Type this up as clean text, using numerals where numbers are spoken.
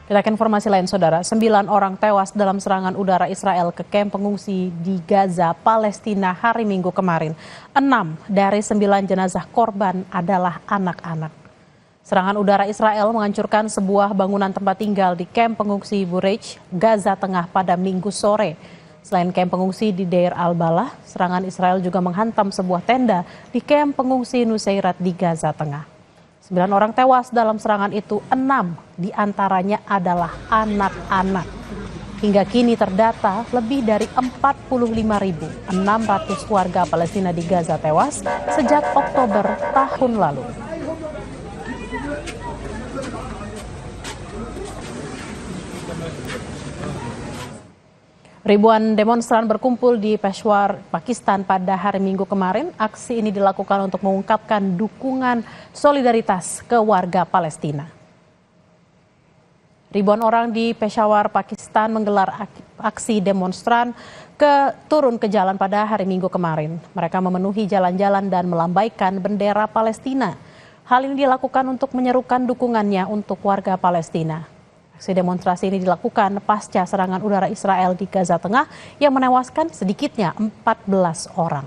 Kita ke informasi lain, Saudara. 9 orang tewas dalam serangan udara Israel ke kamp pengungsi di Gaza, Palestina hari Minggu kemarin. 6 dari 9 jenazah korban adalah anak-anak. Serangan udara Israel menghancurkan sebuah bangunan tempat tinggal di kamp pengungsi Bureij, Gaza Tengah pada Minggu sore. Selain kamp pengungsi di Deir al-Balah, serangan Israel juga menghantam sebuah tenda di kamp pengungsi Nuseirat di Gaza Tengah. 9 orang tewas dalam serangan itu, 6 diantaranya adalah anak-anak. Hingga kini terdata lebih dari 45.600 warga Palestina di Gaza tewas sejak Oktober tahun lalu. Ribuan demonstran berkumpul di Peshawar, Pakistan pada hari Minggu kemarin. Aksi ini dilakukan untuk mengungkapkan dukungan solidaritas ke warga Palestina. Ribuan orang di Peshawar, Pakistan menggelar aksi demonstran turun ke jalan pada hari Minggu kemarin. Mereka memenuhi jalan-jalan dan melambaikan bendera Palestina. Hal ini dilakukan untuk menyerukan dukungannya untuk warga Palestina. Aksi demonstrasi ini dilakukan pasca serangan udara Israel di Gaza Tengah yang menewaskan sedikitnya 14 orang.